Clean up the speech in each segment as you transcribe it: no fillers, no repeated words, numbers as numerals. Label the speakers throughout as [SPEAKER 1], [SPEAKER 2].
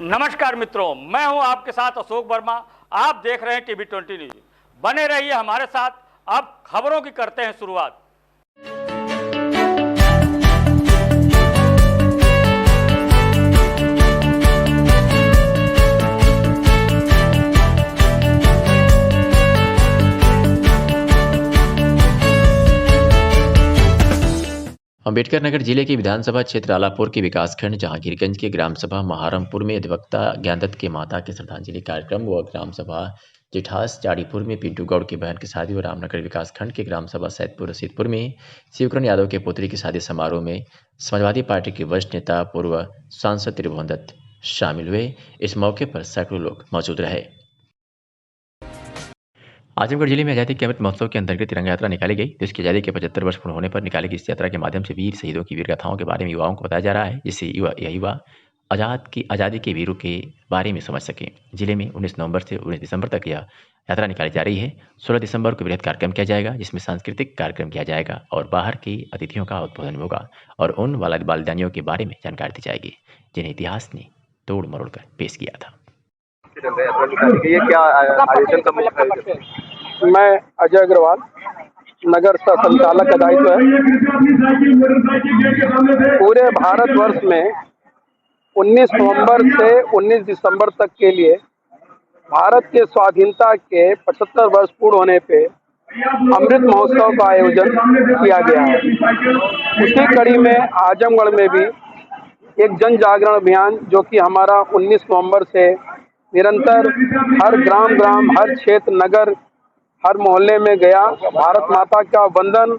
[SPEAKER 1] नमस्कार मित्रों, मैं हूं आपके साथ अशोक वर्मा। आप देख रहे हैं टीवी 20 न्यूज। बने रहिए हमारे साथ। अब खबरों की करते हैं शुरुआत।
[SPEAKER 2] अम्बेडकर नगर जिले के विधानसभा क्षेत्र आलापुर के विकासखंड जहांगीरगंज के ग्राम सभा महारमपुर में अधिवक्ता ज्ञानदत्त के माता के श्रद्धांजलि कार्यक्रम व ग्राम सभा जिठास चाड़ीपुर में पिंटू गौड़ की बहन की शादी व रामनगर विकासखंड के ग्राम सभा सैदपुर रसीदपुर में शिवकरण यादव के पुत्री की शादी समारोह में समाजवादी पार्टी के वरिष्ठ नेता पूर्व सांसद त्रिभुवन दत्त शामिल हुए। इस मौके पर सैकड़ों लोग मौजूद रहे। आजमगढ़ जिले में आज़ादी के अमृत महोत्सव के अंतर्गत तिरंगा यात्रा निकाली गई। देश की आज़ादी के 75 वर्ष पूर्ण होने पर निकाली गई इस यात्रा के माध्यम से वीर शहीदों की वीर गाथाओं के बारे में युवाओं को बताया जा रहा है, जिससे युवा आज़ादी के वीरों के बारे में समझ सकें। जिले में 19 नवंबर से 19 दिसंबर तक यह यात्रा निकाली जा रही है। 16 दिसंबर को वृहद कार्यक्रम किया जाएगा, जिसमें सांस्कृतिक कार्यक्रम किया जाएगा और बाहर के अतिथियों का उद्बोधन होगा और उन बलिदानियों के बारे में जानकारी दी जाएगी जिन्हें इतिहास ने तोड़ मरोड़ कर पेश किया था।
[SPEAKER 3] मैं अजय अग्रवाल, नगर संचालक का दायित्व है। पूरे भारतवर्ष में 19 नवंबर से 19 दिसंबर तक के लिए भारत के स्वाधीनता के 75 वर्ष पूर्ण होने पे अमृत महोत्सव का आयोजन किया गया है। उसी कड़ी में आजमगढ़ में भी एक जन जागरण अभियान, जो कि हमारा 19 नवंबर से निरंतर हर ग्राम, हर क्षेत्र, नगर, हर मोहल्ले में गया। भारत माता का वंदन,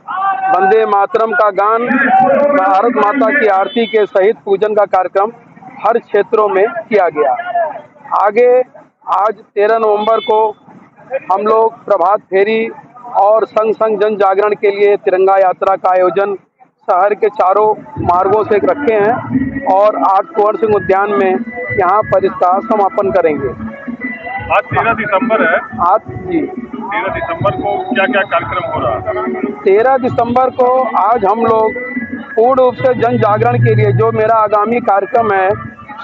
[SPEAKER 3] वंदे मातरम का गान, भारत माता की आरती के सहित पूजन का कार्यक्रम हर क्षेत्रों में किया गया। आगे आज 13 नवंबर को हम लोग प्रभात फेरी और संग जन जागरण के लिए तिरंगा यात्रा का आयोजन शहर के चारों मार्गों से रखे हैं और 8 कुंवर सिंह उद्यान में यहाँ पर इसका समापन करेंगे।
[SPEAKER 4] आज 13 दिसंबर है।
[SPEAKER 3] आज जी
[SPEAKER 4] 13 दिसंबर को क्या क्या कार्यक्रम हो रहा है?
[SPEAKER 3] 13 दिसंबर को आज हम लोग पूर्ण रूप से जन जागरण के लिए जो मेरा आगामी कार्यक्रम है,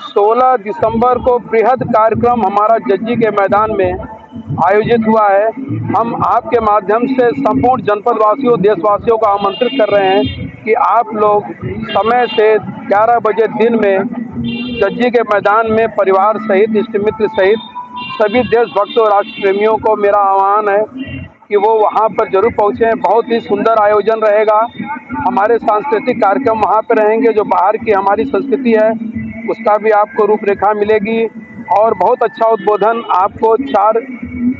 [SPEAKER 3] 16 दिसंबर को बृहद कार्यक्रम हमारा जज्जी के मैदान में आयोजित हुआ है। हम आपके माध्यम से संपूर्ण जनपद वासियों, देशवासियों को आमंत्रित कर रहे हैं कि आप लोग समय से 11 बजे दिन में जज्जी के मैदान में परिवार सहित, इष्ट मित्र सहित सभी देशभक्तों और राष्ट्र प्रेमियों को मेरा आह्वान है कि वो वहाँ पर जरूर पहुँचें। बहुत ही सुंदर आयोजन रहेगा। हमारे सांस्कृतिक कार्यक्रम वहाँ पर रहेंगे। जो बाहर की हमारी संस्कृति है उसका भी आपको रूपरेखा मिलेगी और बहुत अच्छा उद्बोधन आपको 4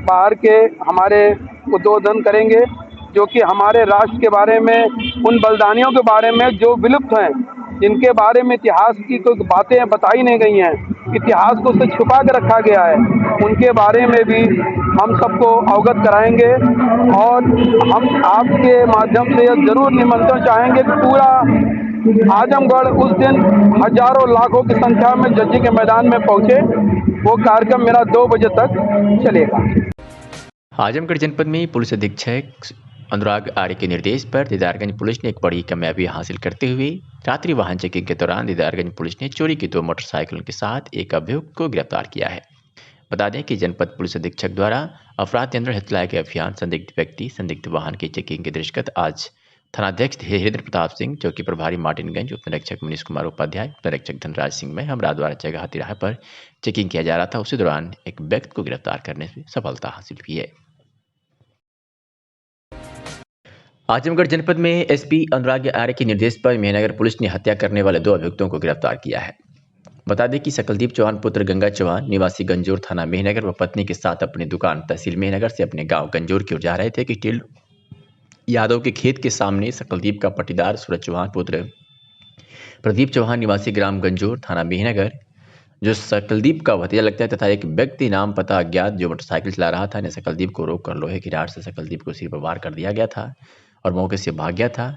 [SPEAKER 3] बाहर के हमारे उद्बोधन करेंगे, जो कि हमारे राष्ट्र के बारे में, उन बलिदानियों के बारे में जो विलुप्त हैं, जिनके बारे में इतिहास की कोई बातें बताई नहीं गई हैं, इतिहास को उससे छुपा के रखा गया है, उनके बारे में भी हम सबको अवगत कराएंगे। और हम आपके माध्यम से यह जरूर निमंत्रण चाहेंगे कि पूरा आजमगढ़ उस दिन हजारों लाखों की संख्या में जज्जी के मैदान में पहुंचे। वो कार्यक्रम मेरा 2 बजे तक चलेगा।
[SPEAKER 2] आजमगढ़ जनपद में पुलिस अधीक्षक अनुराग आर्य के निर्देश पर दीदारगंज पुलिस ने एक बड़ी कामयाबी हासिल करते हुए रात्रि वाहन चेकिंग के दौरान दीदारगंज पुलिस ने चोरी की 2 मोटरसाइकिलों के साथ एक अभियुक्त को गिरफ्तार किया है। बता दें कि जनपद पुलिस अधीक्षक द्वारा अपराध नियंत्रण हेतु चलाए गए अभियान संदिग्ध व्यक्ति, संदिग्ध वाहन की चेकिंग के दृष्टिगत आज थानाध्यक्ष हरेंद्र प्रताप सिंह, चौकी प्रभारी मार्टिनगंज, उप निरीक्षक मनीष कुमार उपाध्याय, उप निरीक्षक धनराज सिंह में हमरा द्वारा जगह तिराहे पर चेकिंग किया जा रहा था। उसी दौरान एक व्यक्ति को गिरफ्तार करने में सफलता हासिल हुई है। आजमगढ़ जनपद में एसपी अनुराग आर्य के निर्देश पर मेहनगर पुलिस ने हत्या करने वाले 2 अभियुक्तों को गिरफ्तार किया है। बता दें कि सकलदीप चौहान पुत्र गंगा चौहान निवासी गंजोर थाना मेहनगर व पत्नी के साथ अपनी दुकान तहसील मेहनगर से अपने गांव गंजोर की ओर जा रहे थे कि टिल यादव के खेत के सामने सकलदीप का पट्टीदार सूरज चौहान पुत्र प्रदीप चौहान निवासी ग्राम गंजोर थाना मेहनगर, जो सकलदीप का भतीजा लगता है तथा एक व्यक्ति नाम पता अज्ञात जो मोटरसाइकिल चला रहा था, ने सकलदीप को रोककर लोहे की राड से सकलदीप को सिर पर वार कर दिया गया था और मौके से भाग गया था।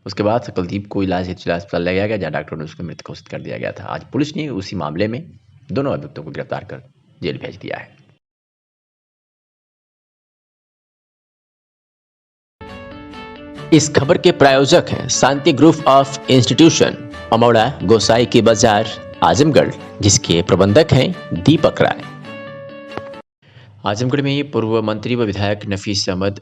[SPEAKER 2] उसके बाद सकलदीप को इलाज हेतु अस्पताल ले जाया गया, जहाँ डॉक्टरों ने उसको मृत घोषित कर दिया गया था। आज पुलिस ने उसी मामले में दोनों अभियुक्तों को गिरफ्तार कर जेल भेज दिया है। इस खबर के प्रायोजक हैं शांति ग्रुप ऑफ इंस्टीट्यूशन, अमौड़ा, गोसाई की बाजार, आजमगढ़, जिसके प्रबंधक हैं दीपक राय। आजमगढ़ में पूर्व मंत्री व विधायक नफीस अहमद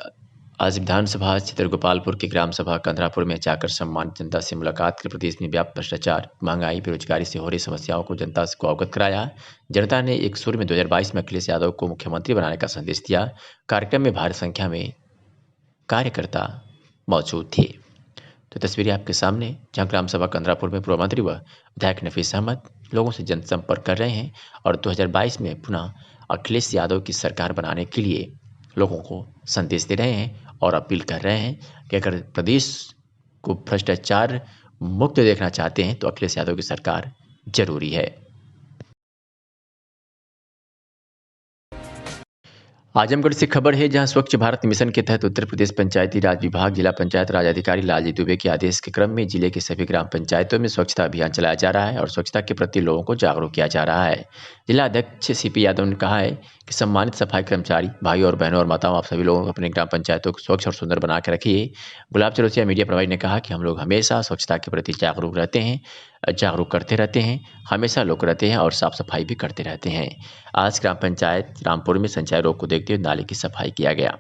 [SPEAKER 2] आज विधानसभा क्षेत्र गोपालपुर के ग्राम सभा कंदरापुर में जाकर सम्मानित जनता से मुलाकात कर प्रदेश में व्याप्त भ्रष्टाचार, महंगाई, बेरोजगारी से हो रही समस्याओं को जनता को अवगत कराया। जनता ने एक सुर में 2022 में अखिलेश यादव को मुख्यमंत्री बनाने का संदेश दिया। कार्यक्रम में भारी संख्या में कार्यकर्ता मौजूद थे। तो तस्वीरें आपके सामने, जहां ग्राम सभा कंदरापुर में पूर्व मंत्री व विधायक नफीस अहमद लोगों से जनसंपर्क कर रहे हैं और 2022 में पुनः अखिलेश यादव की सरकार बनाने के लिए लोगों को संदेश दे रहे हैं और अपील कर रहे हैं कि अगर प्रदेश को भ्रष्टाचार मुक्त देखना चाहते हैं तो अखिलेश यादव की सरकार जरूरी है। आजमगढ़ से खबर है, जहां स्वच्छ भारत मिशन के तहत उत्तर प्रदेश पंचायती राज विभाग जिला पंचायत राज अधिकारी लालजी दुबे के आदेश के क्रम में जिले के सभी ग्राम पंचायतों में स्वच्छता अभियान चलाया जा रहा है और स्वच्छता के प्रति लोगों को जागरूक किया जा रहा है। जिला अध्यक्ष सीपी यादव ने कहा है कि सम्मानित सफाई कर्मचारी भाइयों और बहनों और माताओं, आप सभी लोगों को अपने ग्राम पंचायतों को स्वच्छ और सुंदर बना के रखिए। गुलाब चरोसिया मीडिया प्रभारी ने कहा कि हम लोग हमेशा स्वच्छता के प्रति जागरूक रहते हैं, जागरूक करते रहते हैं, हमेशा लोग रहते हैं और साफ सफाई भी करते रहते हैं। आज ग्राम पंचायत रामपुर में संचार रोग को देखते हुए नाले की सफाई किया गया।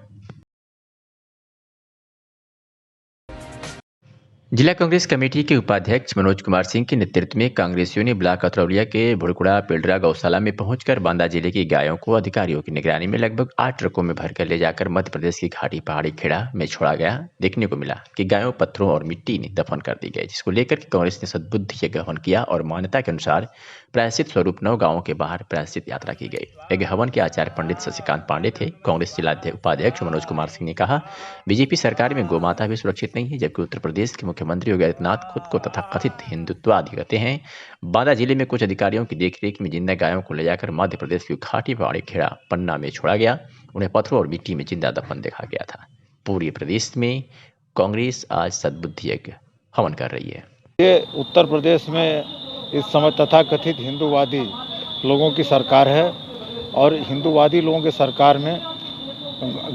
[SPEAKER 2] जिला कांग्रेस कमेटी के उपाध्यक्ष मनोज कुमार सिंह के नेतृत्व में कांग्रेसियों ने ब्लॉक अतरौलिया के भुड़कुड़ा पेडरा गौशाला में पहुंचकर बांदा जिले की गायों को अधिकारियों की निगरानी में लगभग 8 ट्रकों में भरकर ले जाकर मध्य प्रदेश की घाटी पहाड़ी खेड़ा में छोड़ा गया। देखने को मिला कि गायों, पत्थरों और मिट्टी ने दफन कर दी गई, जिसको लेकर के कांग्रेस ने सद्बुद्धि यज्ञ हवन किया और मान्यता के अनुसार प्रायश्चित स्वरूप 9 गांवों के बाहर प्रायश्चित यात्रा की गई। यज्ञ हवन के आचार्य पंडित शशिकांत पांडे थे। कांग्रेस जिला उपाध्यक्ष मनोज कुमार सिंह ने कहा, बीजेपी सरकार में गोमाता भी सुरक्षित नहीं है, जबकि उत्तर प्रदेश के मुख्यमंत्री योगी आदित्यनाथ खुद को तथाकथित हिंदुत्ववादी कहते हैं। बांदा जिले में कुछ अधिकारियों की देखरेख में जिंदा गायों को ले जाकर मध्य प्रदेश की घाटी पहाड़ी खेड़ा पन्ना में छोड़ा गया। उन्हें पत्थरों और मिट्टी में जिंदा दफन देखा गया था। पूरे प्रदेश में कांग्रेस आज सद्बुद्धि यज्ञ हवन कर रही है।
[SPEAKER 5] ये उत्तर प्रदेश में इस समय तथाकथित हिंदूवादी लोगों की सरकार है और हिंदूवादी लोगों की सरकार में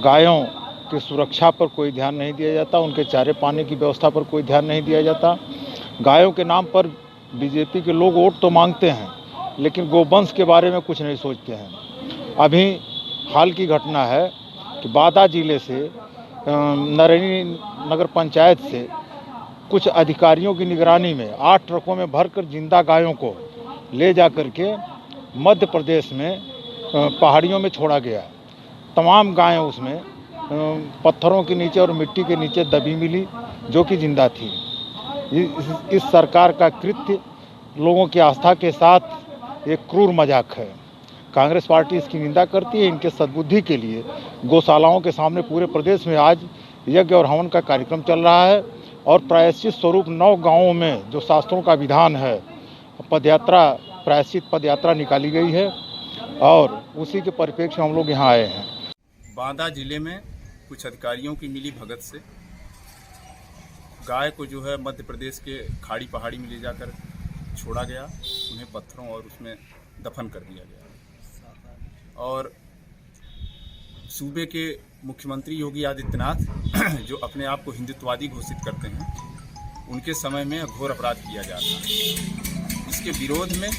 [SPEAKER 5] गायों की सुरक्षा पर कोई ध्यान नहीं दिया जाता, उनके चारे पानी की व्यवस्था पर कोई ध्यान नहीं दिया जाता। गायों के नाम पर बीजेपी के लोग वोट तो मांगते हैं, लेकिन गोवंश के बारे में कुछ नहीं सोचते हैं। अभी हाल की घटना है कि बांदा जिले से नरैनी नगर पंचायत से कुछ अधिकारियों की निगरानी में 8 ट्रकों में भरकर जिंदा गायों को ले जा कर के मध्य प्रदेश में पहाड़ियों में छोड़ा गया। तमाम गायें उसमें पत्थरों के नीचे और मिट्टी के नीचे दबी मिली, जो कि जिंदा थी। इस सरकार का कृत्य लोगों की आस्था के साथ एक क्रूर मजाक है। कांग्रेस पार्टी इसकी निंदा करती है। इनके सद्बुद्धि के लिए गौशालाओं के सामने पूरे प्रदेश में आज यज्ञ और हवन का कार्यक्रम चल रहा है और प्रायश्चित स्वरूप 9 गांवों में जो शास्त्रों का विधान है, पदयात्रा, प्रायश्चित पदयात्रा निकाली गई है और उसी के परिप्रेक्ष्य में हम लोग यहाँ आए हैं।
[SPEAKER 6] बांदा जिले में कुछ अधिकारियों की मिली भगत से गाय को जो है मध्य प्रदेश के खाड़ी पहाड़ी में ले जाकर छोड़ा गया, उन्हें पत्थरों और उसमें दफन कर दिया गया। और सूबे के मुख्यमंत्री योगी आदित्यनाथ जो अपने आप को हिंदुत्ववादी घोषित करते हैं, उनके समय में घोर अपराध किया जा रहा है। इसके विरोध में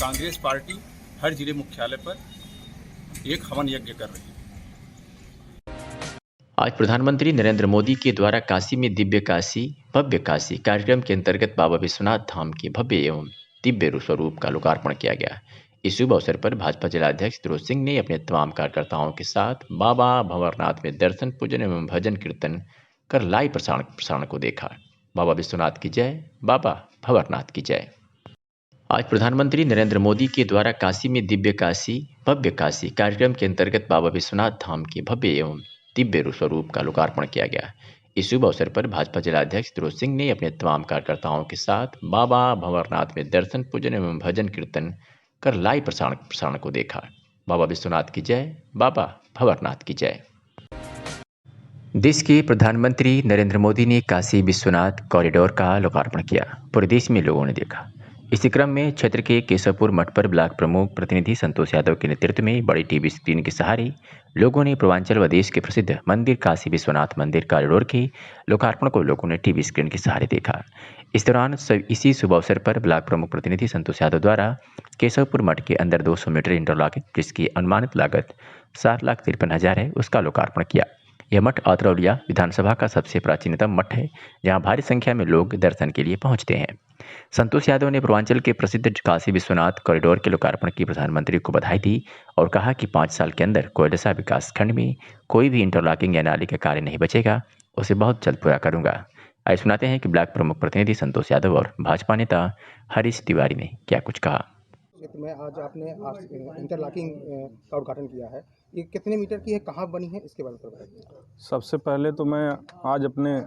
[SPEAKER 6] कांग्रेस पार्टी हर जिले मुख्यालय पर एक हवन यज्ञ कर रही है।
[SPEAKER 2] आज प्रधानमंत्री नरेंद्र मोदी के द्वारा काशी में दिव्य काशी भव्य काशी कार्यक्रम के अंतर्गत बाबा विश्वनाथ धाम के भव्य एवं दिव्य स्वरूप का लोकार्पण किया गया। इस शुभ अवसर पर भाजपा जिलाध्यक्ष फिरोज सिंह ने अपने तमाम कार्यकर्ताओं के साथ बाबा भंवरनाथ में दर्शन, पूजन एवं भजन कीर्तन कर लाइव प्रसारण को देखा। बाबा विश्वनाथ की जय, बाबा भंवरनाथ की जय। आज प्रधानमंत्री नरेंद्र मोदी के द्वारा काशी में दिव्य काशी भव्य काशी कार्यक्रम के अंतर्गत बाबा विश्वनाथ धाम के भव्य एवं दिव्य स्वरूप का लोकार्पण किया गया। इस शुभ अवसर पर भाजपा जिलाध्यक्ष फिरोज सिंह ने अपने तमाम कार्यकर्ताओं के साथ बाबा भंवरनाथ में दर्शन, पूजन एवं भजन कीर्तन कर लाइव प्रसारण को देखा। बाबा विश्वनाथ की जय, बाबा भंवरनाथ की जय। देश के प्रधानमंत्री नरेंद्र मोदी ने काशी विश्वनाथ कॉरिडोर का लोकार्पण किया। पूरे देश में लोगों ने देखा। इसी क्रम में क्षेत्र के केशवपुर मठ पर ब्लॉक प्रमुख प्रतिनिधि संतोष यादव के नेतृत्व में बड़ी टीवी स्क्रीन के सहारे लोगों ने पूर्वांचल व देश के प्रसिद्ध मंदिर काशी विश्वनाथ मंदिर कॉरिडोर के लोकार्पण को लोगों ने टीवी स्क्रीन के सहारे देखा। इस दौरान इसी शुभ अवसर पर ब्लॉक प्रमुख प्रतिनिधि संतोष यादव द्वारा केशवपुर मठ के अंदर 200 मीटर इंटरलॉकिंग, जिसकी अनुमानित लागत 7,53,000 है, उसका लोकार्पण किया। यह मठ अतरौलिया विधानसभा का सबसे प्राचीनतम मठ है, जहां भारी संख्या में लोग दर्शन के लिए पहुंचते हैं। संतोष यादव ने पूर्वांचल के प्रसिद्ध काशी विश्वनाथ कॉरिडोर के लोकार्पण की प्रधानमंत्री को बधाई दी और कहा कि 5 साल के अंदर कोयलसा विकास खंड में कोई भी इंटरलॉकिंग या नाली का कार्य नहीं बचेगा, उसे बहुत जल्द पूरा करूंगा। आइए सुनाते हैं कि ब्लॉक प्रमुख प्रतिनिधि संतोष यादव और भाजपा नेता हरीश तिवारी ने क्या कुछ कहा।
[SPEAKER 7] क्षेत्र में आज आपने इंटरलॉकिंग का उद्घाटन किया है, ये कितने मीटर की है, कहाँ बनी है, इसके बारे में बताइए।
[SPEAKER 4] सबसे पहले तो मैं आज अपने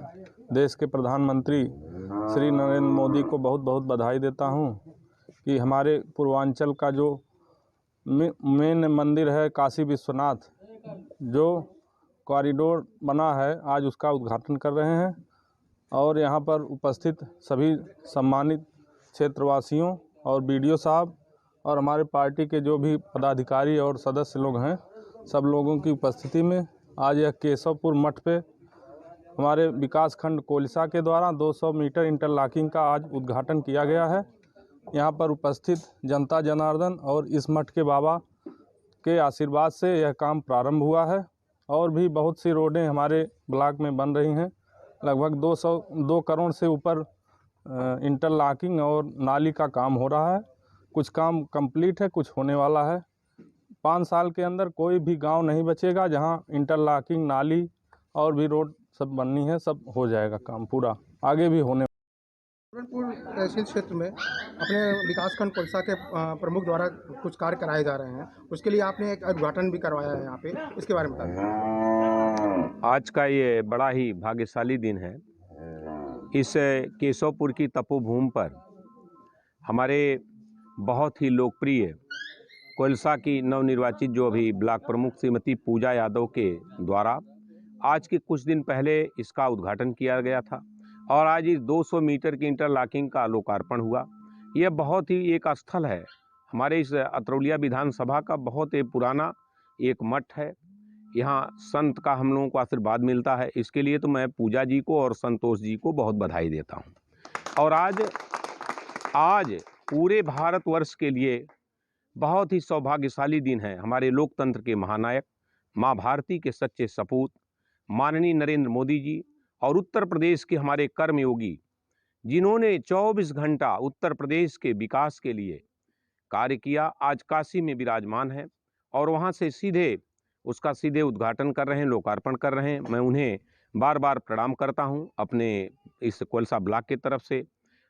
[SPEAKER 4] देश के प्रधानमंत्री श्री नरेंद्र मोदी को बहुत बहुत बधाई देता हूं कि हमारे पूर्वांचल का जो मेन मंदिर है काशी विश्वनाथ, जो कॉरिडोर बना है, आज उसका उद्घाटन कर रहे हैं। और यहां पर उपस्थित सभी सम्मानित क्षेत्रवासियों और बीडीओ साहब और हमारे पार्टी के जो भी पदाधिकारी और सदस्य लोग हैं, सब लोगों की उपस्थिति में आज यह केशवपुर मठ पे हमारे विकास खंड कोलसा के द्वारा 200 मीटर इंटरलॉकिंग का आज उद्घाटन किया गया है। यहाँ पर उपस्थित जनता जनार्दन और इस मठ के बाबा के आशीर्वाद से यह काम प्रारंभ हुआ है और भी बहुत सी रोडें हमारे ब्लॉक में बन रही हैं। लगभग 2 करोड़ से ऊपर इंटरलॉकिंग और नाली का काम हो रहा है। कुछ काम कंप्लीट है, कुछ होने वाला है। 5 साल के अंदर कोई भी गांव नहीं बचेगा जहां इंटरलॉकिंग, नाली और भी रोड सब बननी है, सब हो जाएगा काम पूरा, आगे भी होने।
[SPEAKER 7] पूरनपुर तहसील क्षेत्र में अपने विकासखंड कोलसा के प्रमुख द्वारा कुछ कार्य कराए जा रहे हैं, उसके लिए आपने एक उद्घाटन भी करवाया है यहाँ पे, इसके बारे में बताइए।
[SPEAKER 8] आज का ये बड़ा ही भाग्यशाली दिन है। इस केशवपुर की तपोभूमि पर हमारे बहुत ही लोकप्रिय कोलसा की नवनिर्वाचित जो अभी ब्लॉक प्रमुख श्रीमती पूजा यादव के द्वारा आज के कुछ दिन पहले इसका उद्घाटन किया गया था और आज इस 200 मीटर की इंटरलॉकिंग का लोकार्पण हुआ। यह बहुत ही एक स्थल है, हमारे इस अतरौलिया विधानसभा का बहुत ही पुराना एक मठ है। यहाँ संत का हम लोगों को आशीर्वाद मिलता है, इसके लिए तो मैं पूजा जी को और संतोष जी को बहुत बधाई देता हूँ। और आज पूरे भारतवर्ष के लिए बहुत ही सौभाग्यशाली दिन है। हमारे लोकतंत्र के महानायक, माँ भारती के सच्चे सपूत माननीय नरेंद्र मोदी जी और उत्तर प्रदेश के हमारे कर्मयोगी, जिन्होंने 24 घंटा उत्तर प्रदेश के विकास के लिए कार्य किया, आज काशी में विराजमान है और वहाँ से सीधे उद्घाटन कर रहे हैं, लोकार्पण कर रहे हैं। मैं उन्हें बार बार प्रणाम करता हूँ अपने इस कोलसा ब्लॉक की तरफ से।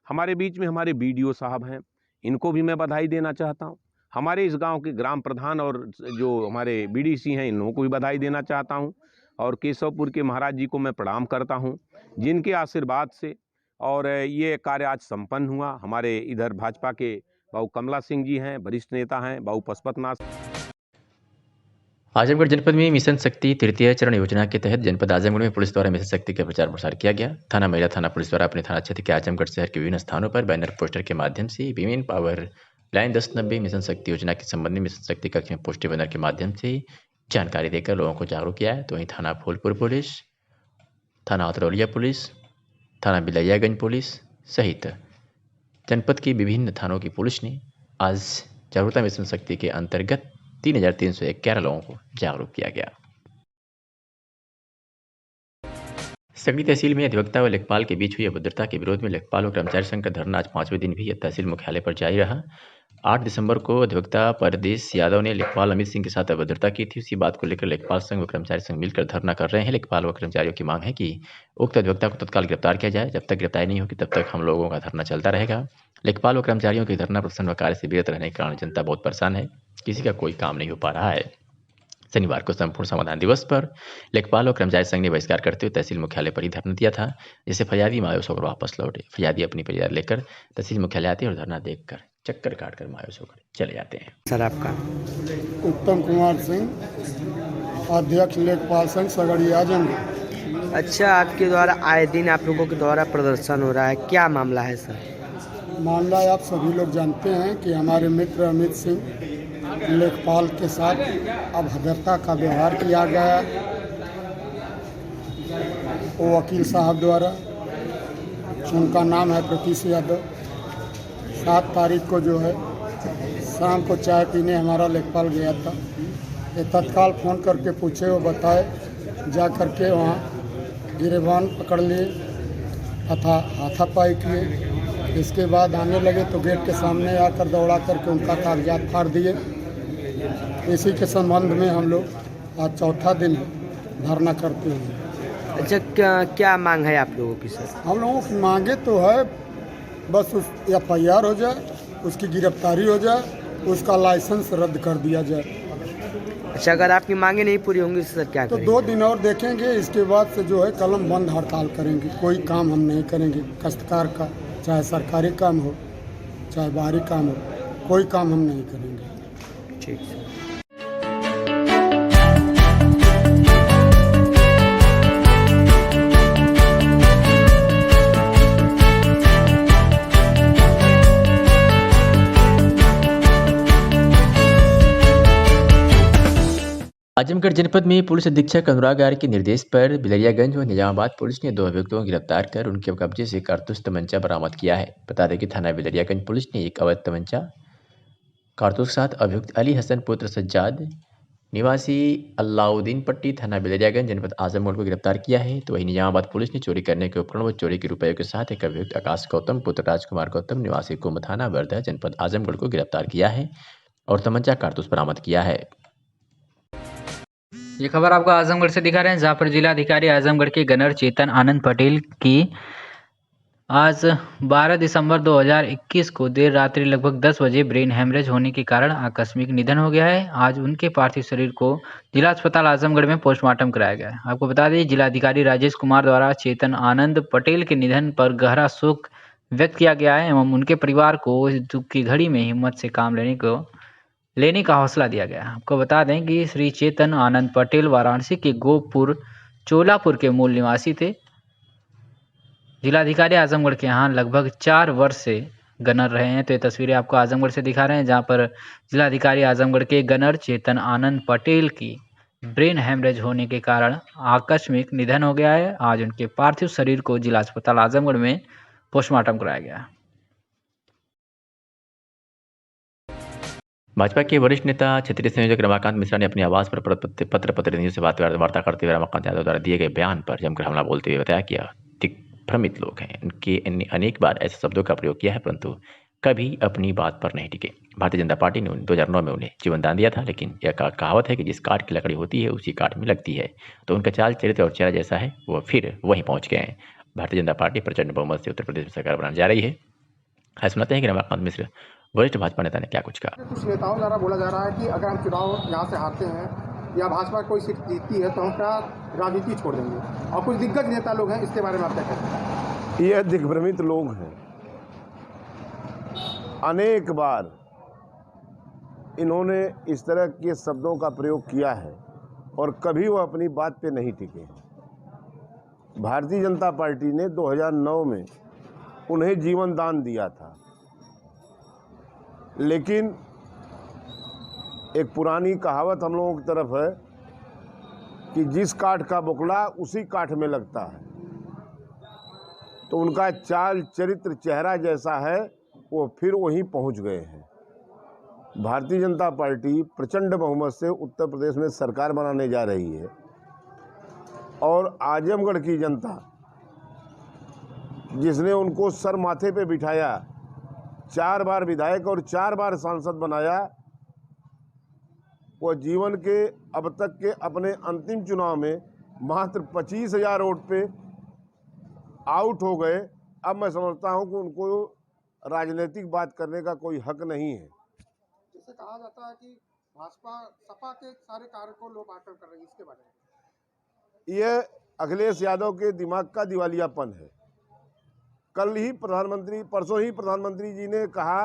[SPEAKER 8] हमारे बीच में हमारे बीडीओ साहब हैं, इनको भी मैं बधाई देना चाहता हूँ। हमारे इस गांव के ग्राम प्रधान और जो हमारे बीडीसी हैं, इन लोगों को भी बधाई देना चाहता हूं। और केशवपुर के महाराज जी को मैं प्रणाम करता हूं, जिनके आशीर्वाद से और ये कार्य आज संपन्न हुआ। हमारे इधर भाजपा के बाबू कमला सिंह जी हैं, वरिष्ठ नेता हैं, बाबू पशुपतनाथ।
[SPEAKER 2] आजमगढ़ जनपद में मिशन शक्ति तृतीय चरण योजना के तहत जनपद आजमगढ़ में पुलिस द्वारा मिशन शक्ति का प्रचार प्रसार किया गया। थाना महिला थाना पुलिस द्वारा अपने थाना क्षेत्र के आजमगढ़ शहर के विभिन्न स्थानों पर बैनर पोस्टर के माध्यम से विमेन पावर लाइन 1090 मिशन शक्ति योजना के संबंध में मिशन शक्ति कक्ष में पोस्टर बैनर के माध्यम से जानकारी देकर लोगों को जागरूक किया है। तो वहीं थाना फूलपुर पुलिस, थाना अतरौलिया पुलिस, थाना बिलैयागंज पुलिस सहित जनपद की विभिन्न थानों की पुलिस ने आज जागरूकता मिशन शक्ति के अंतर्गत 3,311 लोगों को जागरूक किया गया। सगड़ी तहसील में अधिवक्ता व लेखपाल के बीच हुई अभद्रता के विरोध में लेखपाल व कर्मचारी संघ का धरना आज 5वें दिन भी तहसील मुख्यालय पर जारी रहा। 8 दिसंबर को अधिवक्ता परदेश यादव ने लेखपाल अमित सिंह के साथ अभद्रता की थी। उसी बात को लेकर लेखपाल संघ व कर्मचारी संघ मिलकर धरना कर रहे हैं। लेखपाल व कर्मचारियों की मांग है कि उक्त अधिवक्ता को तत्काल गिरफ्तार किया जाए। जब तक गिरफ्तारी नहीं होगी तब तक हम लोगों का धरना चलता रहेगा। लेखपाल व कर्मचारियों के धरना प्रदर्शन व कार्य से विरत रहने के कारण जनता बहुत परेशान है, किसी का कोई काम नहीं हो पा रहा है। शनिवार को संपूर्ण समाधान दिवस पर लेखपाल और कर्मचारी संघ ने बहिष्कार करते हुए तहसील मुख्यालय पर ही धरना दिया था, जिससे फरियादी मायूस होकर वापस लौटे। फरियादी अपनी फरियाद लेकर तहसील मुख्यालय आते और धरना देखकर चक्कर काटकर मायूस होकर चले जाते हैं।
[SPEAKER 9] सर आपका?
[SPEAKER 10] उत्तम कुमार सिंह, अध्यक्ष लेखपाल संघ सगड़ी आजमगढ़।
[SPEAKER 9] अच्छा, आपके द्वारा आए दिन आप लोगों के द्वारा प्रदर्शन हो रहा है, क्या मामला है सर?
[SPEAKER 10] मामला आप सभी लोग जानते हैं कि हमारे मित्र अमित सिंह लेखपाल के साथ अभद्रता का व्यवहार किया गया वो वकील साहब द्वारा। उनका नाम है प्रतीश यादव। 7 तारीख को जो है शाम को चाय पीने हमारा लेखपाल गया था। ये तत्काल फ़ोन करके पूछे, वो बताए, जा करके वहाँ गिरबान पकड़ लिए तथा हाथापाई किए। इसके बाद आने लगे तो गेट के सामने आकर दौड़ा करके उनका कागजात फाड़ दिए। इसी के संबंध में हम लोग आज चौथा दिन धरना करते हैं।
[SPEAKER 9] अच्छा, क्या मांग है आप लोगों की सर?
[SPEAKER 10] हम लोगों की मांगे तो है बस उस FIR हो जाए, उसकी गिरफ्तारी हो जाए, उसका लाइसेंस रद्द कर दिया जाए।
[SPEAKER 9] अच्छा, अगर आपकी मांगे नहीं पूरी होंगी सर क्या
[SPEAKER 10] तो
[SPEAKER 9] करेंगे?
[SPEAKER 10] 2 दिन और देखेंगे। इसके बाद से जो है कलम बंद हड़ताल करेंगे। कोई काम हम नहीं करेंगे काश्तकार का, चाहे सरकारी काम हो चाहे बाहरी काम हो, कोई काम हम नहीं करेंगे।
[SPEAKER 9] ठीक है।
[SPEAKER 2] आजमगढ़ जनपद में पुलिस अधीक्षक अनुराग आर्य के निर्देश पर बिलरियागंज व निजामाबाद पुलिस ने 2 अभियुक्तों को गिरफ्तार कर उनके कब्जे से कारतूस तमंचा बरामद किया है। बता दें कि थाना बिलरियागंज पुलिस ने एक अवैध तमंचा कारतूस के साथ अभियुक्त अली हसन पुत्र सज्जाद निवासी अलाउद्दीन पट्टी थाना बिलरियागंज जनपद आजमगढ़ को गिरफ्तार किया है। तो वहीं निजामाबाद पुलिस ने चोरी करने के उपकरण व चोरी के रुपयों के साथ एक अभियुक्त आकाश गौतम पुत्र राजकुमार गौतम निवासी कुंभ थाना बरधा जनपद आजमगढ़ को गिरफ्तार किया है और तमंचा कारतूस बरामद किया है।
[SPEAKER 11] ये खबर आपको आजमगढ़ से दिखा रहे हैं, जहाँ पर जिलाधिकारी आजमगढ़ के गनर चेतन आनंद पटेल की आज 12 दिसंबर 2021 को देर रात्रि लगभग 10 बजे ब्रेन हेमरेज होने के कारण आकस्मिक निधन हो गया है। आज उनके पार्थिव शरीर को जिला अस्पताल आजमगढ़ में पोस्टमार्टम कराया गया है। आपको बता दें, जिलाधिकारी राजेश कुमार द्वारा चेतन आनंद पटेल के निधन पर गहरा शोक व्यक्त किया गया है एवं उनके परिवार को इस दुख की घड़ी में हिम्मत से काम लेने का हौसला दिया गया। आपको बता दें कि श्री चेतन आनंद पटेल वाराणसी के गोपुर चोलापुर के मूल निवासी थे। जिलाधिकारी आजमगढ़ के यहाँ लगभग 4 वर्ष से गनर रहे हैं। तो ये तस्वीरें आपको आजमगढ़ से दिखा रहे हैं, जहाँ पर जिलाधिकारी आजमगढ़ के गनर चेतन आनंद पटेल की ब्रेन हेमरेज होने के कारण आकस्मिक निधन हो गया है। आज उनके पार्थिव शरीर को जिला अस्पताल आजमगढ़ में पोस्टमार्टम कराया गया।
[SPEAKER 2] भाजपा के वरिष्ठ नेता क्षेत्रीय संयोजक रमाकांत मिश्रा ने अपने आवास पर पत्र प्रतिनिधियों से वार्ता करते हुए रमाकांत यादव द्वारा दिए गए बयान पर जमकर हमला बोलते हुए बताया कि दिग्भ्रमित लोग हैं। उनके अनेक बार ऐसे शब्दों का प्रयोग किया है परंतु कभी अपनी बात पर नहीं टिके। भारतीय जनता पार्टी ने 2009 में उन्हें जीवन दान दिया था, लेकिन यह कहावत है कि जिस काठ की लकड़ी होती है उसी काठ में लगती है। तो उनका चाल चरित्र और चेहरा जैसा है वो फिर वहीं पहुंच गए हैं। भारतीय जनता पार्टी प्रचंड बहुमत से उत्तर प्रदेश में सरकार बनाने जा रही है। सुनाते हैं कि रमाकांत मिश्र वरिष्ठ भाजपा नेता ने क्या कुछ कहा।
[SPEAKER 7] कुछ नेताओं द्वारा बोला जा रहा है कि अगर हम चुनाव यहाँ से हारते हैं या भाजपा कोई सीट जीतती है तो हम अपना राजनीति छोड़ देंगे, और कुछ दिग्गज नेता लोग हैं, इसके बारे में आप क्या कहते हैं?
[SPEAKER 12] ये दिग्भ्रमित लोग हैं। अनेक बार इन्होंने इस तरह के शब्दों का प्रयोग किया है और कभी वो अपनी बात पे नहीं टिके। भारतीय जनता पार्टी ने 2009 में उन्हें जीवन दान दिया था, लेकिन एक पुरानी कहावत हम लोगों की तरफ है कि जिस काठ का बुकला उसी काठ में लगता है। तो उनका चाल चरित्र चेहरा जैसा है वो फिर वहीं पहुंच गए हैं। भारतीय जनता पार्टी प्रचंड बहुमत से उत्तर प्रदेश में सरकार बनाने जा रही है और आजमगढ़ की जनता जिसने उनको सर माथे पे बिठाया, 4 बार विधायक और 4 बार सांसद बनाया, वो जीवन के अब तक के अपने अंतिम चुनाव में मात्र 25,000 वोट पे आउट हो गए। अब मैं समझता हूं कि उनको राजनीतिक बात करने का कोई हक नहीं है।
[SPEAKER 7] जैसे कहा जाता है कि भाजपा सपा के सारे कार्य को लोग आकर कर रही है, इसके बारे में?
[SPEAKER 12] यह अखिलेश यादव के दिमाग का दिवालियापन है। परसों ही प्रधानमंत्री जी ने कहा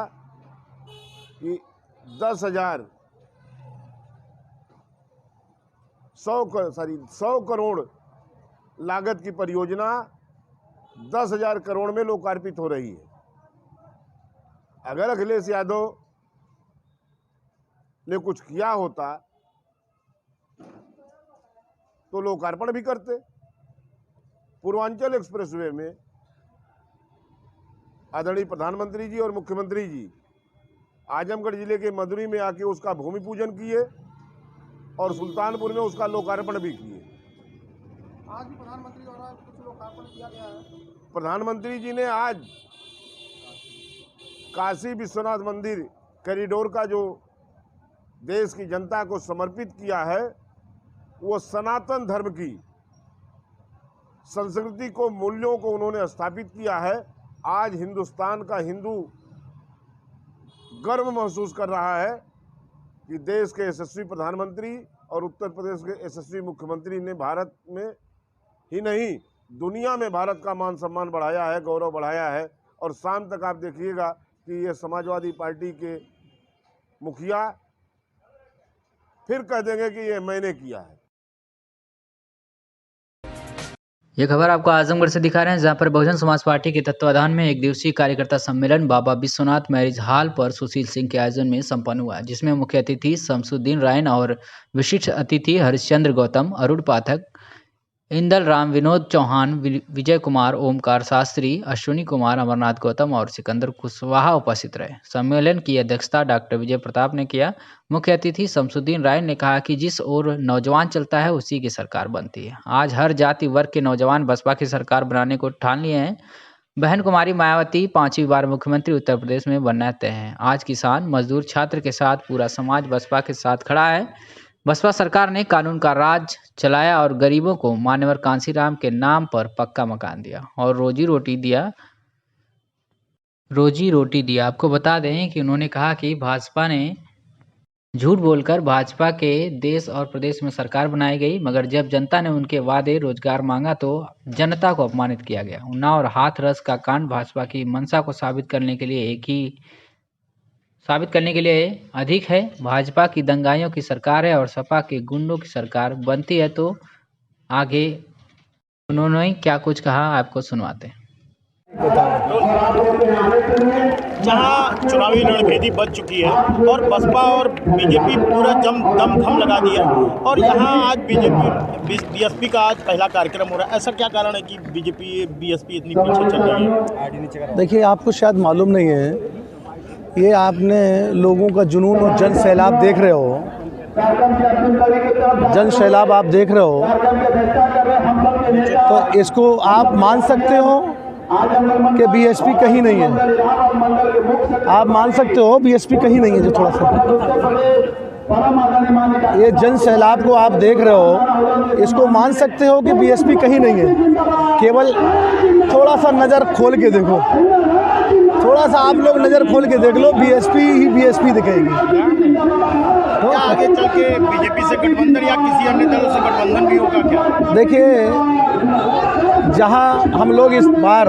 [SPEAKER 12] कि 100 करोड़ लागत की परियोजना 10,000 करोड़ में लोकार्पित हो रही है। अगर अखिलेश यादव ने कुछ किया होता तो लोकार्पण भी करते। पूर्वांचल एक्सप्रेसवे में आदरणीय प्रधानमंत्री जी और मुख्यमंत्री जी आजमगढ़ जिले के मधुरी में आके उसका भूमि पूजन किए और सुल्तानपुर में उसका लोकार्पण भी किए।
[SPEAKER 7] आज भी प्रधानमंत्री द्वारा कुछ लोकार्पण किया गया है।
[SPEAKER 12] प्रधानमंत्री जी ने आज काशी विश्वनाथ मंदिर कॉरिडोर का जो देश की जनता को समर्पित किया है, वो सनातन धर्म की संस्कृति को, मूल्यों को उन्होंने स्थापित किया है। आज हिंदुस्तान का हिंदू गर्व महसूस कर रहा है कि देश के यशस्वी प्रधानमंत्री और उत्तर प्रदेश के यशस्वी मुख्यमंत्री ने भारत में ही नहीं दुनिया में भारत का मान सम्मान बढ़ाया है, गौरव बढ़ाया है। और शाम तक आप देखिएगा कि ये समाजवादी पार्टी के मुखिया फिर कह देंगे कि ये मैंने किया है।
[SPEAKER 11] ये खबर आपको आजमगढ़ से दिखा रहे हैं, जहां पर बहुजन समाज पार्टी के तत्वाधान में एक दिवसीय कार्यकर्ता सम्मेलन बाबा विश्वनाथ मैरिज हॉल पर सुशील सिंह के आयोजन में संपन्न हुआ, जिसमें मुख्य अतिथि शमसुद्दीन रायन और विशिष्ट अतिथि हरिश्चंद्र गौतम, अरुण पाठक, इंदल राम, विनोद चौहान, विजय कुमार, ओमकार शास्त्री, अश्विनी कुमार, अमरनाथ गौतम और सिकंदर कुशवाहा उपस्थित रहे। सम्मेलन की अध्यक्षता डॉक्टर विजय प्रताप ने किया। मुख्य अतिथि शमसुद्दीन राय ने कहा कि जिस ओर नौजवान चलता है उसी की सरकार बनती है। आज हर जाति वर्ग के नौजवान बसपा की सरकार बनाने को ठान लिए हैं। बहन कुमारी मायावती 5वीं बार मुख्यमंत्री उत्तर प्रदेश में बनना तय है। आज किसान, मजदूर, छात्र के साथ पूरा समाज बसपा के साथ खड़ा है। बसपा सरकार ने कानून का राज चलाया और गरीबों को मान्यवर कांसीराम के नाम पर पक्का मकान दिया और रोजी रोटी दिया। आपको बता दें कि उन्होंने कहा कि भाजपा ने झूठ बोलकर भाजपा के देश और प्रदेश में सरकार बनाई गई, मगर जब जनता ने उनके वादे रोजगार मांगा तो जनता को अपमानित किया गया। उन्नाव और हाथरस का कांड भाजपा की मंशा को साबित करने के लिए अधिक है। भाजपा की दंगाइयों की सरकार है और सपा के गुंडों की सरकार बनती है। तो आगे उन्होंने क्या कुछ कहा आपको सुनवाते हैं।
[SPEAKER 13] जहां चुनावी रणभेदी बच चुकी है और बसपा और बीजेपी पूरा दम लगा दिया और यहां आज बीएसपी का आज पहला कार्यक्रम हो रहा है। ऐसा क्या कारण है कि बीएसपी इतनी पीछे चल रही है?
[SPEAKER 14] देखिए, आपको शायद मालूम नहीं है, ये आपने लोगों का जुनून और जन सैलाब देख रहे हो, जन सैलाब आप देख रहे हो, तो इसको आप मान सकते हो कि बीएसपी कहीं नहीं है। आप मान सकते हो बीएसपी कहीं नहीं है। जो थोड़ा सा ये जन सैलाब को आप देख रहे हो, इसको मान सकते हो कि बीएसपी कहीं नहीं है। केवल थोड़ा सा नज़र खोल के देखो, थोड़ा सा आप लोग नज़र खोल के देख लो, बीएसपी ही बीएसपी दिखेगी।
[SPEAKER 13] क्या आगे चल के बीजेपी से गठबंधन या किसी अन्य दलों से गठबंधन भी होगा क्या?
[SPEAKER 14] देखिए, जहां हम लोग इस बार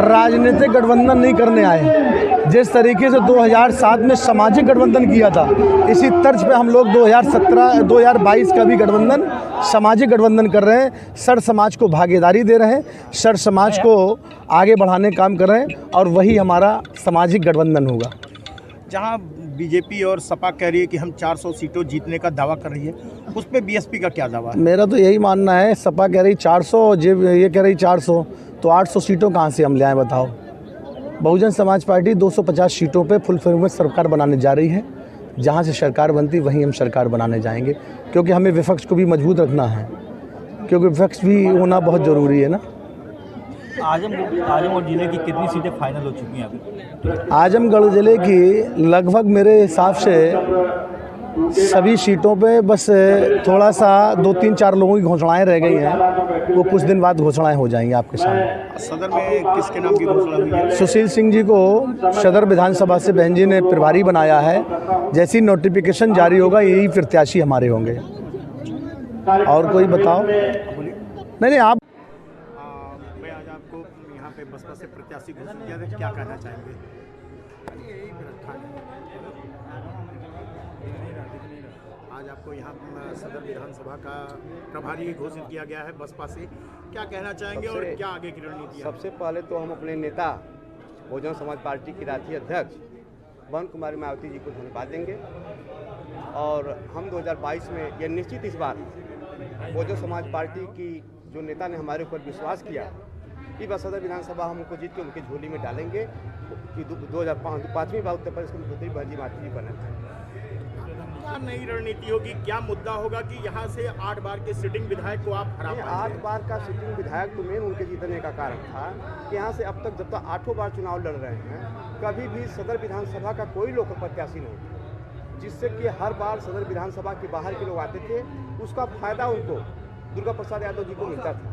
[SPEAKER 14] राजनीतिक गठबंधन नहीं करने आए, जिस तरीके से 2007 में सामाजिक गठबंधन किया था, इसी तर्ज पे हम लोग 2022 का भी गठबंधन सामाजिक गठबंधन कर रहे हैं। सर समाज को भागीदारी दे रहे हैं, सर समाज को आगे बढ़ाने काम कर रहे हैं और वही हमारा सामाजिक गठबंधन होगा।
[SPEAKER 13] जहां बीजेपी और सपा कह रही है कि हम 400 सीटों जीतने का दावा कर रही है, उस पे बीएसपी का क्या दावा है?
[SPEAKER 14] मेरा तो यही मानना है, सपा कह रही 400, ये कह रही 400, तो 800 सीटों कहाँ से हम ले आए बताओ। बहुजन समाज पार्टी 250 सीटों पे फुल फ्लेम में सरकार बनाने जा रही है। जहाँ से सरकार बनती वहीं हम सरकार बनाने जाएंगे, क्योंकि हमें विपक्ष को भी मजबूत रखना है, क्योंकि विपक्ष भी होना बहुत ज़रूरी है ना।
[SPEAKER 13] आजमगढ़ जिले की कितनी सीटें फाइनल हो चुकी हैं अभी?
[SPEAKER 14] आजमगढ़ जिले की लगभग मेरे हिसाब से सभी सीटों पे बस थोड़ा सा 2-3-4 लोगों की घोषणाएं रह गई हैं, वो कुछ दिन बाद घोषणाएं हो जाएंगी आपके सामने।
[SPEAKER 13] सदर में किसके नाम की घोषणा हुई है?
[SPEAKER 14] सुशील सिंह जी को सदर विधानसभा से बहन जी ने प्रभारी बनाया है। जैसी नोटिफिकेशन जारी होगा यही प्रत्याशी हमारे होंगे। और कोई बताओ? नहीं आप
[SPEAKER 13] बसपा से प्रत्याशी घोषित किया है, क्या कहना चाहेंगे? आज आपको यहाँ सदर विधानसभा का प्रभारी घोषित किया गया है बसपा से, क्या कहना चाहेंगे और क्या आगे की रणनीति है?
[SPEAKER 15] सबसे पहले तो हम अपने नेता बहुजन समाज पार्टी की राष्ट्रीय अध्यक्ष बहन कुमारी मायावती जी को धन्यवाद देंगे। और हम 2022 में यह निश्चित इस बार बहुजन समाज पार्टी की जो नेता ने हमारे ऊपर विश्वास किया कि बस सदर विधानसभा हम उनको जीत के उनके झोली में डालेंगे कि 2005वीं बार उत्तर प्रदेश के मुख्यमंत्री बहन जी मायावती जी बने।
[SPEAKER 13] क्या नई रणनीति होगी, क्या मुद्दा होगा कि यहाँ से 8 बार के सिटिंग विधायक को आप हरा पाएंगे?
[SPEAKER 15] 8 बार का सिटिंग विधायक तो मेन उनके जीतने का कारण था कि यहाँ से अब तक जब तक 8 बार चुनाव लड़ रहे हैं कभी भी सदर विधानसभा का कोई लोकल प्रत्याशी नहीं था, जिससे कि हर बार सदर विधानसभा के बाहर के लोग आते थे, उसका फायदा उनको दुर्गा प्रसाद यादव जी को मिलता था।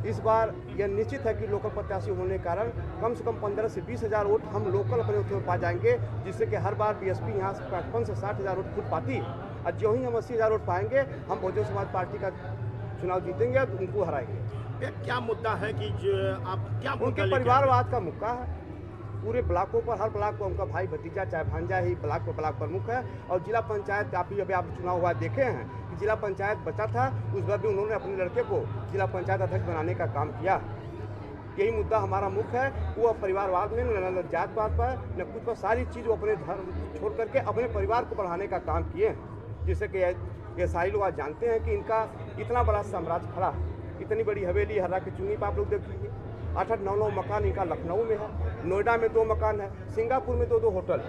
[SPEAKER 15] इस बार यह निश्चित है कि लोकल प्रत्याशी होने के कारण कम से कम 15 से 20 हज़ार वोट हम लोकल अपने उत्तर में पा जाएंगे, जिससे कि हर बार बीएसपी यहाँ से 55 से 60 हज़ार वोट खुद पाती और जो ही हम 80 हज़ार वोट पाएंगे हम बहुजन समाज पार्टी का चुनाव जीतेंगे और उनको हराएंगे।
[SPEAKER 13] क्या मुद्दा है कि जो आप क्या
[SPEAKER 15] उनके परिवारवाद का मुद्दा है। पूरे ब्लॉकों पर हर ब्लॉक पर उनका भाई भतीजा चाहे भांजा ही ब्लॉक प्रमुख है। और जिला पंचायत आप चुनाव हुआ देखे हैं कि जिला पंचायत बचा था, उस बार भी उन्होंने अपने लड़के को जिला पंचायत अध्यक्ष बनाने का काम किया। यही मुद्दा हमारा मुख्य है। वो परिवारवाद में न जात पात पर न कुछ पर सारी चीज़ वो अपने धर्म छोड़ करके अपने परिवार को बढ़ाने का काम किए हैं, जिससे कि ये सारे लोग आज जानते हैं कि इनका इतना बड़ा साम्राज्य खड़ा है, इतनी बड़ी हवेली हर्रा की चुनी पर आप लोग देख लीजिए। 8-9 मकान इनका लखनऊ में है, नोएडा में 2 मकान है, सिंगापुर में 2 होटल।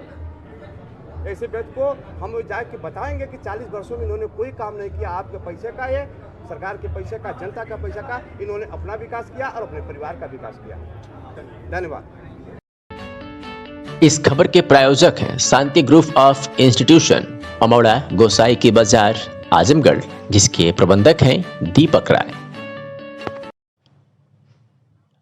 [SPEAKER 15] ऐसे व्यक्ति को हम जाके बताएंगे कि 40 वर्षों में इन्होंने कोई काम नहीं किया। आपके पैसे का, ये सरकार के पैसे का, जनता का पैसा का इन्होंने अपना विकास किया और अपने परिवार का विकास किया। धन्यवाद।
[SPEAKER 2] इस खबर के प्रायोजक हैं शांति ग्रुप ऑफ इंस्टीट्यूशन, अमौड़ा, गोसाई की बाजार, आजमगढ़, जिसके प्रबंधक हैं दीपक राय।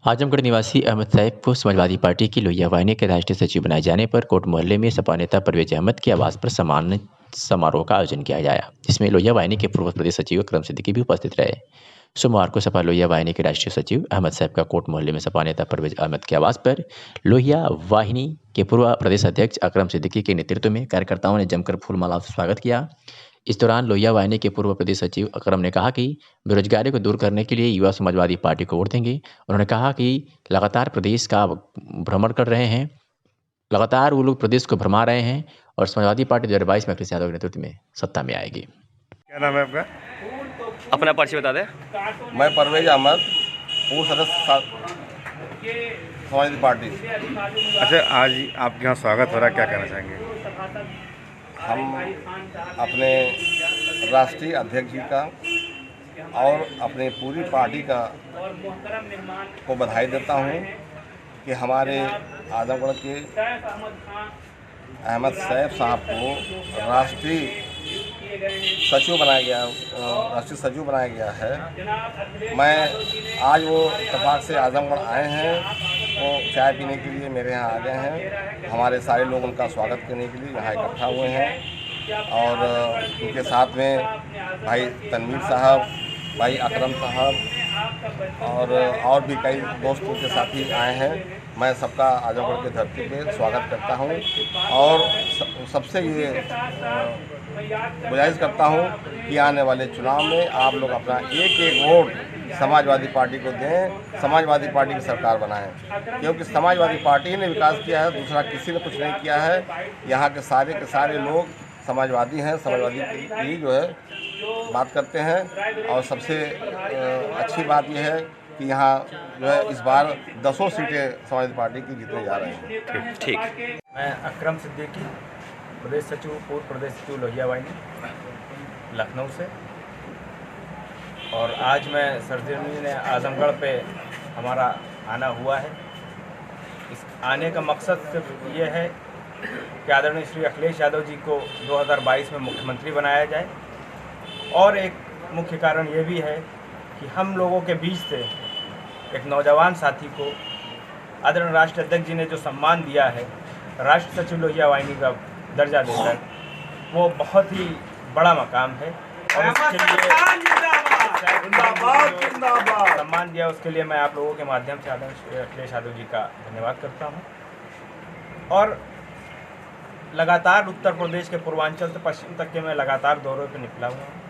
[SPEAKER 2] आजमगढ़ निवासी अहमद साहब को समाजवादी पार्टी की लोहिया वाहिनी के राष्ट्रीय सचिव बनाए जाने पर कोट मोहल्ले में सपा नेता परवेज अहमद के आवास पर सम्मान समारोह का आयोजन किया गया, जिसमें लोहिया वाहिनी के पूर्व प्रदेश सचिव अकरम सिद्दीकी भी उपस्थित रहे। सोमवार को सपा लोहिया वाहिनी के राष्ट्रीय सचिव अहमद साहब का कोट मोहल्ले में सपा नेता परवेज अहमद के आवास पर लोहिया वाहिनी के पूर्व प्रदेश अध्यक्ष अकरम सिद्दीकी के नेतृत्व में कार्यकर्ताओं ने जमकर फूलमालाओं से स्वागत किया। इस दौरान लोहिया वाहिनी के पूर्व प्रदेश सचिव अकरम ने कहा कि बेरोजगारी को दूर करने के लिए युवा समाजवादी पार्टी को वोट देंगे। उन्होंने कहा कि लगातार प्रदेश का भ्रमण कर रहे हैं, लगातार वो लोग प्रदेश को भ्रमा रहे हैं और समाजवादी पार्टी 2022 में अखिलेश यादव के नेतृत्व में सत्ता में आएगी।
[SPEAKER 16] क्या नाम है आपका?
[SPEAKER 17] अपना परिचय बता दें।
[SPEAKER 16] मैं परवेज अहमद, पूर्व सदस्य समाजवादी पार्टी।
[SPEAKER 17] अच्छा, आज आपके यहाँ स्वागत हो रहा है, क्या कहना चाहेंगे?
[SPEAKER 16] हम अपने राष्ट्रीय अध्यक्ष जी का और अपने पूरी पार्टी का को बधाई देता हूं कि हमारे आजमगढ़ के अहमद सैफ साहब को राष्ट्रीय सचिव बनाया गया है। मैं आज वो इत्तेफाक से आजमगढ़ आए हैं, वो चाय पीने के लिए मेरे यहाँ आ गए हैं। हमारे सारे लोग उनका स्वागत करने के लिए यहाँ इकट्ठा हुए हैं और उनके साथ में भाई तनवीर साहब, भाई अकरम साहब और भी कई दोस्त उनके साथी आए हैं। मैं सबका आजमगढ़ की धरती पे स्वागत करता हूं और सबसे ये गुजारिश करता हूं कि आने वाले चुनाव में आप लोग अपना एक वोट समाजवादी पार्टी को दें, समाजवादी पार्टी की सरकार बनाएं, क्योंकि समाजवादी पार्टी ने विकास किया है, दूसरा किसी ने कुछ नहीं किया है। यहाँ के सारे लोग समाजवादी हैं, समाजवादी की जो है बात करते हैं। और सबसे अच्छी बात यह है कि यहाँ जो है इस बार 10 सीटें समाजवादी पार्टी की जीतने जा रहे हैं।
[SPEAKER 17] ठीक।
[SPEAKER 18] मैं अकरम सिद्दीकी, प्रदेश सचिव, पूर्व प्रदेश सचिव लोहिया वाहिनी, लखनऊ से। और आज मैं सरजमीन आजमगढ़ पे हमारा आना हुआ है। इस आने का मकसद सिर्फ ये है कि आदरणीय श्री अखिलेश यादव जी को 2022 में मुख्यमंत्री बनाया जाए। और एक मुख्य कारण ये भी है कि हम लोगों के बीच से एक नौजवान साथी को आदरणीय राष्ट्रीय अध्यक्ष जी ने जो सम्मान दिया है, राष्ट्रीय सचिव लोहिया वाहिनी का दर्जा देकर, वो बहुत ही बड़ा मकाम है। और उसके लिए सम्मान दिया, उसके लिए मैं आप लोगों के माध्यम से आदरणीय अखिलेश यादव जी का धन्यवाद करता हूँ। और लगातार उत्तर प्रदेश के पूर्वांचल से पश्चिम तक के मैं लगातार दौरे पर निकला हुआ हूँ।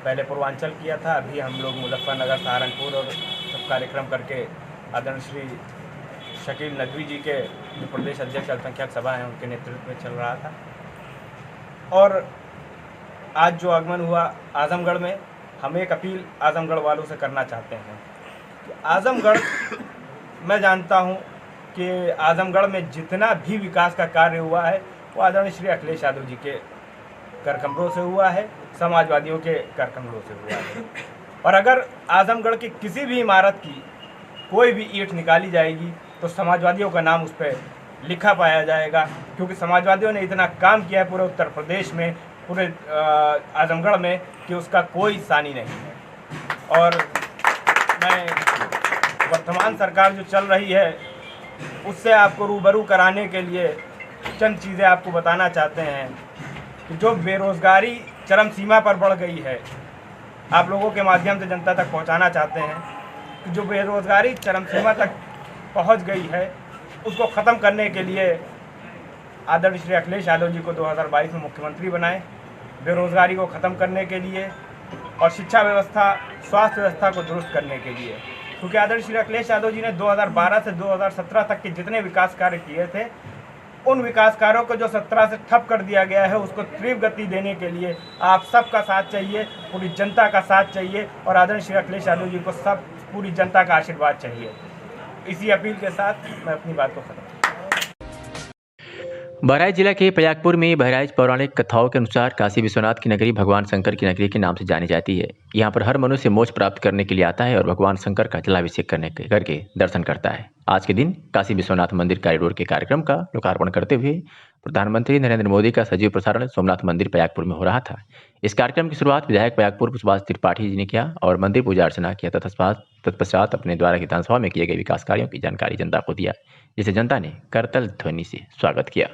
[SPEAKER 18] पहले पूर्वांचल किया था, अभी हम लोग मुजफ्फरनगर, सहारनपुर और सब कार्यक्रम करके आदरणीय श्री शकील नदवी जी के जो प्रदेश अध्यक्ष अल्पसंख्यक सभा हैं उनके नेतृत्व में चल रहा था। और आज जो आगमन हुआ आजमगढ़ में, हम एक अपील आजमगढ़ वालों से करना चाहते हैं कि आजमगढ़, मैं जानता हूं कि आजमगढ़ में जितना भी विकास का कार्य हुआ है वो आदरणीय श्री अखिलेश यादव जी के करकमलों से हुआ है, समाजवादियों के करकमलों से हुआ है। और अगर आजमगढ़ की किसी भी इमारत की कोई भी ईंट निकाली जाएगी तो समाजवादियों का नाम उस पर लिखा पाया जाएगा, क्योंकि समाजवादियों ने इतना काम किया है पूरे उत्तर प्रदेश में, पूरे आजमगढ़ में, कि उसका कोई सानी नहीं है। और मैं वर्तमान सरकार जो चल रही है उससे आपको रूबरू कराने के लिए चंद चीज़ें आपको बताना चाहते हैं कि जो बेरोज़गारी चरम सीमा पर बढ़ गई है, आप लोगों के माध्यम से जनता तक पहुंचाना चाहते हैं कि जो बेरोज़गारी चरम सीमा तक पहुंच गई है उसको ख़त्म करने के लिए आदरणीय श्री अखिलेश यादव जी को 2022 में मुख्यमंत्री बनाए, बेरोज़गारी को ख़त्म करने के लिए और शिक्षा व्यवस्था, स्वास्थ्य व्यवस्था को दुरुस्त करने के लिए। क्योंकि आदरणीय श्री अखिलेश यादव जी ने 2012 से 2017 तक के जितने विकास कार्य किए थे, उन विकास कार्यों को जो 17 से ठप कर दिया गया है उसको तीव्र गति देने के लिए आप सबका साथ चाहिए, पूरी जनता का साथ चाहिए और आदरणीय श्री अखिलेश यादव जी को पूरी जनता का आशीर्वाद चाहिए। इसी अपील के साथ मैं अपनी बात को खत्म।
[SPEAKER 2] बहराइच जिला के प्रयागपुर में बहराइच पौराणिक कथाओं के अनुसार काशी विश्वनाथ की नगरी भगवान शंकर की नगरी के नाम से जानी जाती है। यहाँ पर हर मनुष्य मोक्ष प्राप्त करने के लिए आता है और भगवान शंकर का जलाभिषेक करके दर्शन करता है। आज के दिन काशी विश्वनाथ मंदिर कॉरिडोर के कार्यक्रम का लोकार्पण करते हुए प्रधानमंत्री नरेंद्र मोदी का सजीव प्रसारण सोमनाथ मंदिर प्रयागपुर में हो रहा था। इस कार्यक्रम की शुरुआत विधायक प्रयागपुर पुष्पराज त्रिपाठी जी ने किया और मंदिर पूजा अर्चना किया तत्पश्चात अपने द्वारा विधानसभा में किए गए विकास कार्यों की जानकारी जनता को दिया, जिसे जनता ने करतल ध्वनि से स्वागत किया।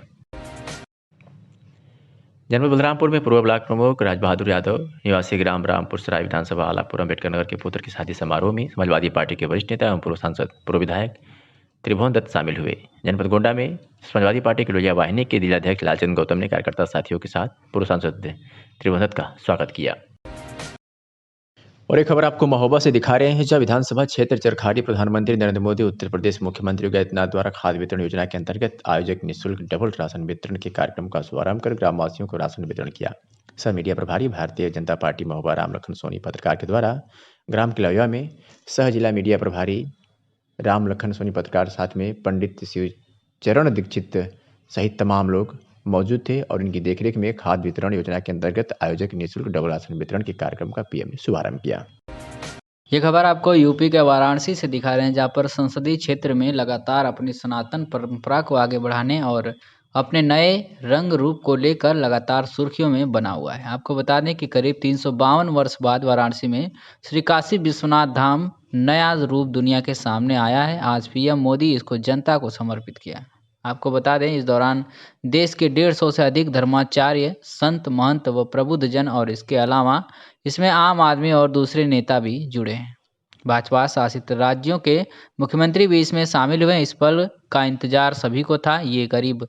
[SPEAKER 2] जनपद बलरामपुर में पूर्व ब्लॉक प्रमुख राज बहादुर यादव निवासी ग्राम रामपुर सराय विधानसभा आलापुर अम्बेडकर नगर के पुत्र की शादी समारोह में समाजवादी पार्टी के वरिष्ठ नेता एवं पूर्व सांसद पूर्व विधायक त्रिभुवन दत्त शामिल हुए। जनपद गोंडा में समाजवादी पार्टी की लोहिया वाहिनी के जिलाध्यक्ष लालचंद गौतम ने कार्यकर्ता साथियों के साथ पूर्व सांसद त्रिभुवन दत्त का स्वागत किया। और एक खबर आपको महोबा से दिखा रहे हैं, जहाँ विधानसभा क्षेत्र चरखाड़ी प्रधानमंत्री नरेंद्र मोदी उत्तर प्रदेश मुख्यमंत्री योगी आदित्यनाथ द्वारा खाद्य वितरण योजना के अंतर्गत आयोजक निःशुल्क डबल राशन वितरण के कार्यक्रम का शुभारंभ कर ग्रामवासियों को राशन वितरण किया। सह मीडिया प्रभारी भारतीय जनता पार्टी महोबा राम लखन सोनी पत्रकार के द्वारा ग्राम किलौया में सह जिला मीडिया प्रभारी राम लखन सोनी पत्रकार साथ में पंडित शिव चरण दीक्षित सहित तमाम लोग मौजूद थे और इनकी देखरेख में खाद्य वितरण योजना के अंतर्गत आयोजक निःशुल्क डबल राशन वितरण के कार्यक्रम का पीएम ने शुभारंभ किया।
[SPEAKER 11] ये खबर आपको यूपी के वाराणसी से दिखा रहे हैं, जहां पर संसदीय क्षेत्र में लगातार अपनी सनातन परंपरा को आगे बढ़ाने और अपने नए रंग रूप को लेकर लगातार सुर्खियों में बना हुआ है। आपको बता दें कि करीब 352 वर्ष बाद वाराणसी में श्री काशी विश्वनाथ धाम नया रूप दुनिया के सामने आया है। आज पीएम मोदी इसको जनता को समर्पित किया। आपको बता दें, इस दौरान देश के 150 से अधिक धर्माचार्य, संत, महंत व प्रबुद्ध जन और इसके अलावा इसमें आम आदमी और दूसरे नेता भी जुड़े हैं। भाजपा शासित राज्यों के मुख्यमंत्री भी इसमें शामिल हुए। इस पल का इंतजार सभी को था। ये करीब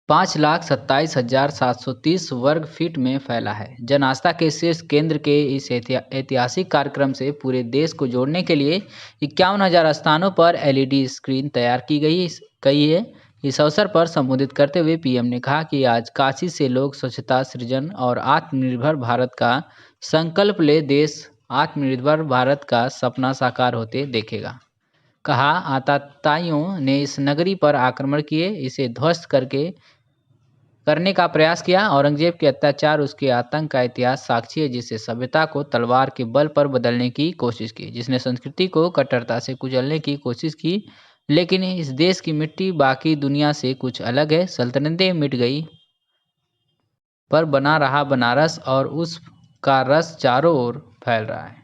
[SPEAKER 11] 5,27,730 वर्ग फीट में फैला है। जन आस्था के शीर्ष केंद्र के इस ऐतिहासिक कार्यक्रम से पूरे देश को जोड़ने के लिए 51,000 स्थानों पर LED स्क्रीन तैयार की गई है। इस अवसर पर संबोधित करते हुए पीएम ने कहा कि आज काशी से लोग स्वच्छता, सृजन और आत्मनिर्भर भारत का संकल्प ले देश आत्मनिर्भर भारत का सपना साकार होते देखेगा। कहा, आतताइयों ने इस नगरी पर आक्रमण किए, इसे ध्वस्त करने का प्रयास किया। औरंगजेब के अत्याचार, उसके आतंक का इतिहास साक्षी है, जिससे सभ्यता को तलवार के बल पर बदलने की कोशिश की, जिसने संस्कृति को कट्टरता से कुचलने की कोशिश की। लेकिन इस देश की मिट्टी बाकी दुनिया से कुछ अलग है। सल्तनतें मिट गई पर बना रहा बनारस और उसका रस चारों ओर फैल रहा है।